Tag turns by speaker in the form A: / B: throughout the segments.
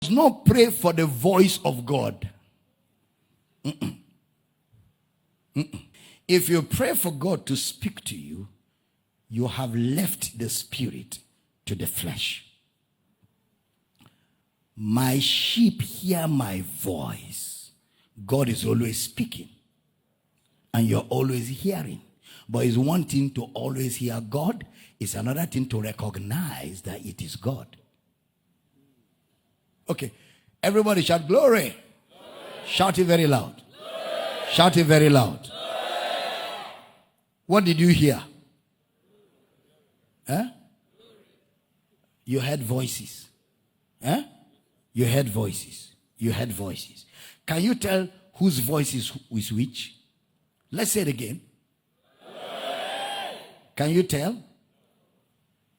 A: not pray for the voice of God. If you pray for God to speak to you, you have left the spirit to the flesh. My sheep hear my voice. God is always speaking, and you're always hearing. But it's one thing to always hear God. It's another thing to recognize that it is God. Okay, everybody shout glory. Glory. Shout it very loud. Glory. Shout it very loud. Glory. What did you hear? Huh? You heard voices. Huh? You heard voices. You heard voices. Can you tell whose voice is which? Let's say it again. Can you tell?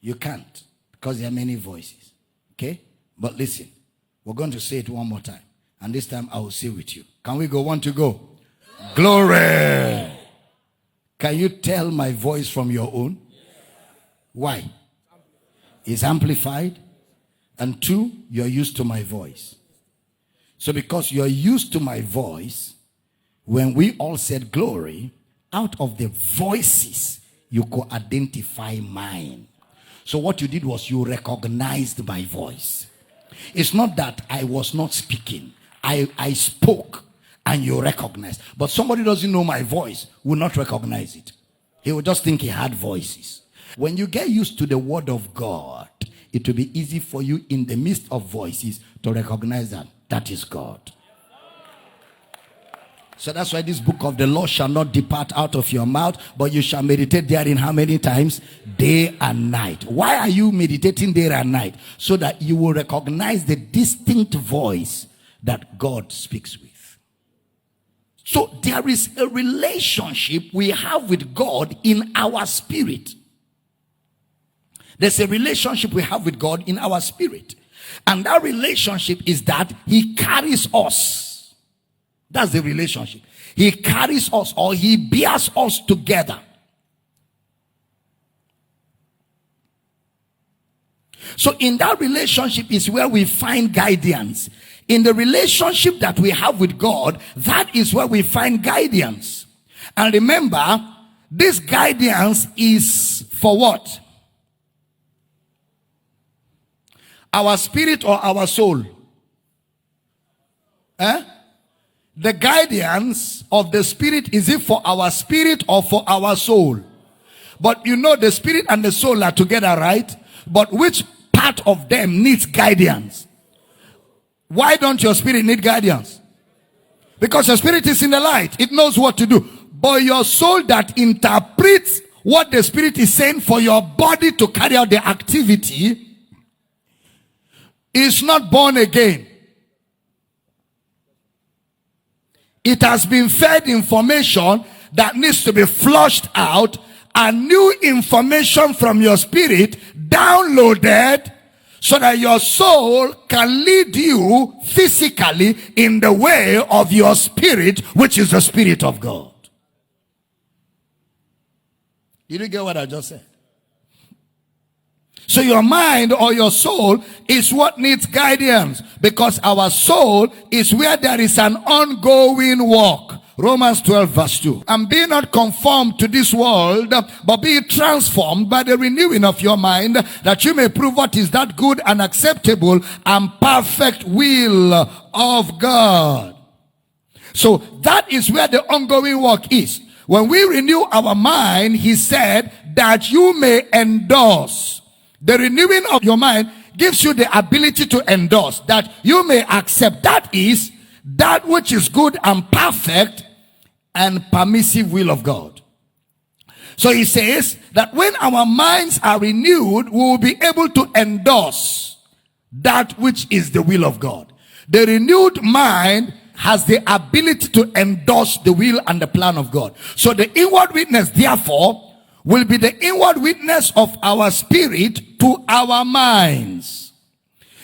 A: You can't, because there are many voices. Okay? But listen, we're going to say it one more time. And this time I will say with you. Can we go? Want to go? Glory! Can you tell my voice from your own? Why? It's amplified. And two, you're used to my voice. So because you're used to my voice, when we all said glory, out of the voices, you could identify mine. So what you did was you recognized my voice. It's not that I was not speaking. I spoke and you recognized. But somebody doesn't know my voice will not recognize it. He will just think he had voices. When you get used to the word of God, it will be easy for you in the midst of voices to recognize that that is God. So that's why this book of the law shall not depart out of your mouth, but you shall meditate therein how many times? Day and night. Why are you meditating day and night? So that you will recognize the distinct voice that God speaks with. So there is a relationship we have with God in our spirit. There's a relationship we have with God in our spirit. And that relationship is that He carries us. That's the relationship. He carries us, or He bears us together. So in that relationship is where we find guidance. In the relationship that we have with God, that is where we find guidance. And remember, this guidance is for what? Our spirit or our soul? The guidance of the spirit, is it for our spirit or for our soul? But you know the spirit and the soul are together, right? But which part of them needs guidance? Why don't your spirit need guidance? Because your spirit is in the light. It knows what to do. But your soul that interprets what the spirit is saying for your body to carry out the activity is not born again. It has been fed information that needs to be flushed out, and new information from your spirit downloaded so that your soul can lead you physically in the way of your spirit, which is the Spirit of God. Did you get what I just said? So your mind or your soul is what needs guidance, because our soul is where there is an ongoing walk. Romans 12 verse 2. And be not conformed to this world, but be transformed by the renewing of your mind, that you may prove what is that good and acceptable and perfect will of God. So that is where the ongoing work is. When we renew our mind, He said that you may endorse. The renewing of your mind gives you the ability to endorse, that you may accept. That is that which is good and perfect and permissive will of God. So he says that when our minds are renewed, we will be able to endorse that which is the will of God. The renewed mind has the ability to endorse the will and the plan of God. So the inward witness, therefore, will be the inward witness of our spirit to our minds.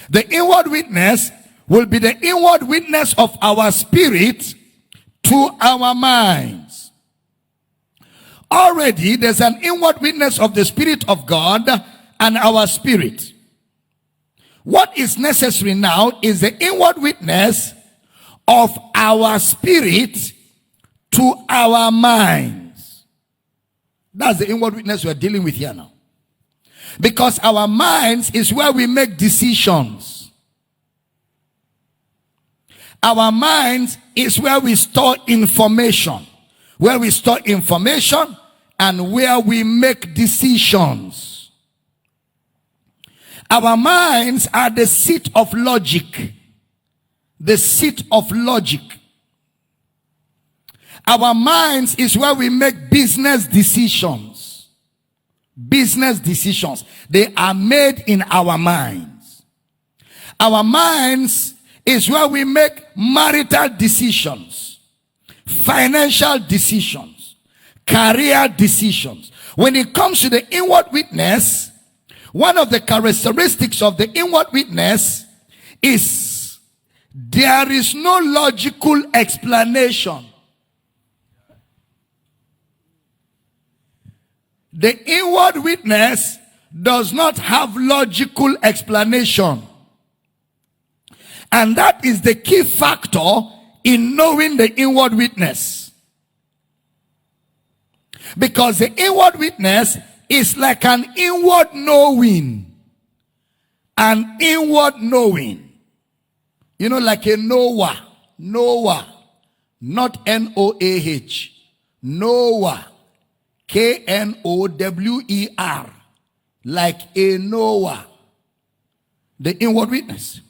A: The inward witness will be the inward witness of our spirit to our minds. Already there's an inward witness of the Spirit of God and our spirit. What is necessary now is the inward witness of our spirit to our minds. That's the inward witness we're dealing with here now. Because our minds is where we make decisions. Our minds is where we store information. Where we store information and where we make decisions. Our minds are the seat of logic. The seat of logic. Our minds is where we make business decisions. Business decisions. They are made in our minds. Our minds is where we make marital decisions, financial decisions, career decisions. When it comes to the inward witness, one of the characteristics of the inward witness is there is no logical explanation. The inward witness does not have logical explanation. And that is the key factor in knowing the inward witness. Because the inward witness is like an inward knowing. An inward knowing. You know, like a Noah. Noah. Not N-O-A-H. Noah. K-N-O-W-E-R. Like a Noah. The inward witness.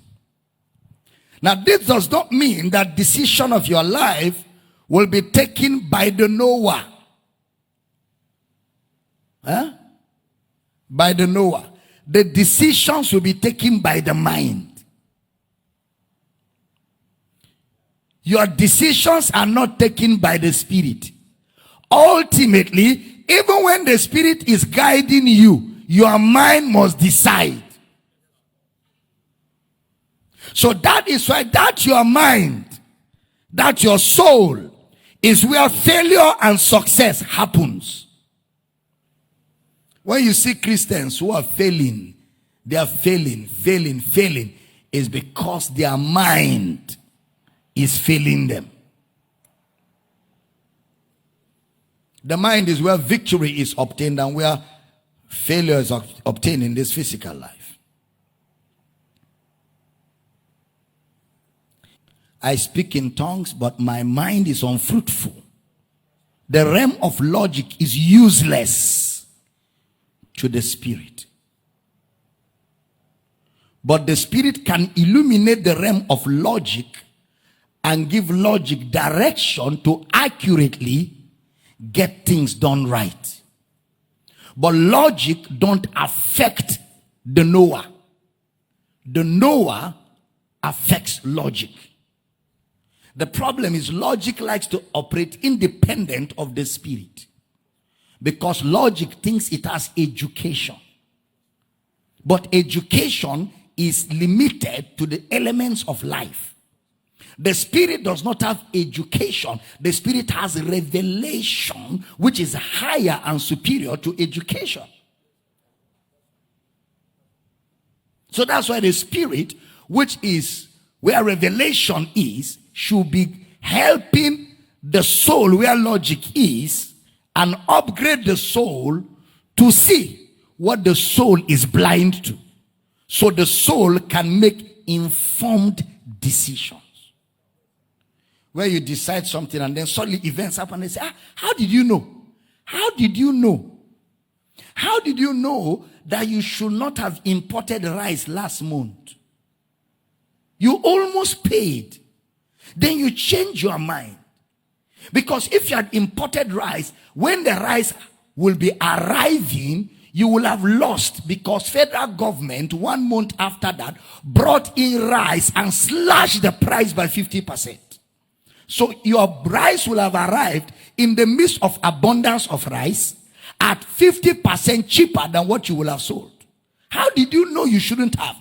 A: Now, this does not mean that decision of your life will be taken by the Noah. Huh? By the Noah. The decisions will be taken by the mind. Your decisions are not taken by the Spirit. Ultimately, even when the Spirit is guiding you, your mind must decide. So that is why that your mind, that your soul, is where failure and success happens. When you see Christians who are failing, they are failing, is because their mind is failing them. The mind is where victory is obtained and where failure is obtained in this physical life. I speak in tongues, but my mind is unfruitful. The realm of logic is useless to the Spirit. But the Spirit can illuminate the realm of logic and give logic direction to accurately get things done right. But logic don't affect the knower. The knower affects logic. The problem is logic likes to operate independent of the Spirit. Because logic thinks it has education. But education is limited to the elements of life. The Spirit does not have education. The Spirit has revelation, which is higher and superior to education. So that's why the Spirit, which is where revelation is, should be helping the soul where logic is and upgrade the soul to see what the soul is blind to. So the soul can make informed decisions. Where you decide something and then suddenly events happen and they say, how did you know? How did you know? How did you know that you should not have imported rice last month? You almost paid. Then you change your mind. Because if you had imported rice, when the rice will be arriving, you will have lost, because federal government 1 month after that brought in rice and slashed the price by 50%. So your rice will have arrived in the midst of abundance of rice at 50% cheaper than what you will have sold. How did you know you shouldn't have?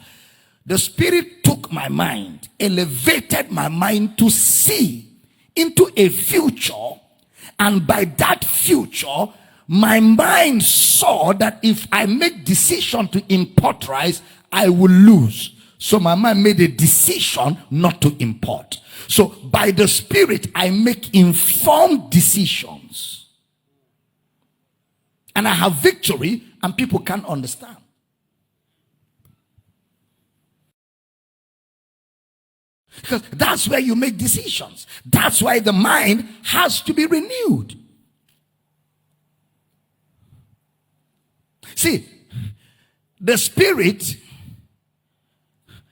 A: The Spirit took my mind, elevated my mind to see into a future, and by that future, my mind saw that if I make decision to import rice, I will lose. So my mind made a decision not to import. So by the Spirit, I make informed decisions. And I have victory, and people can't understand. Because that's where you make decisions. That's why the mind has to be renewed. See, the Spirit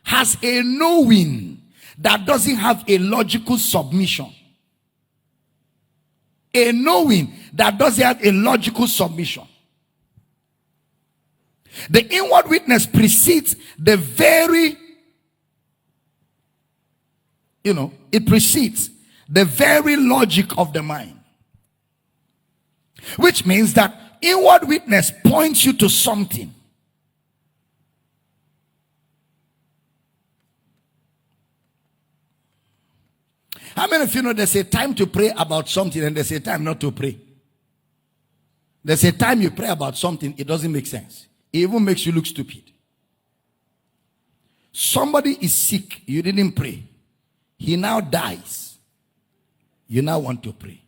A: has a knowing that doesn't have a logical submission. A knowing that doesn't have a logical submission. The inward witness precedes the very, it precedes the very logic of the mind. Which means that inward witness points you to something. How many of you know there's a time to pray about something and there's a time not to pray? There's a time you pray about something, it doesn't make sense. It even makes you look stupid. Somebody is sick, you didn't pray. He now dies. You now want to pray.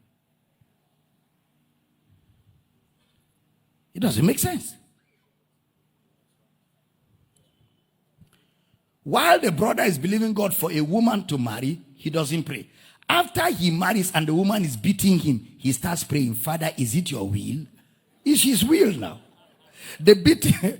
A: It doesn't make sense. While the brother is believing God for a woman to marry, he doesn't pray. After he marries and the woman is beating him, he starts praying, Father, is it your will? It's his will now. The beating,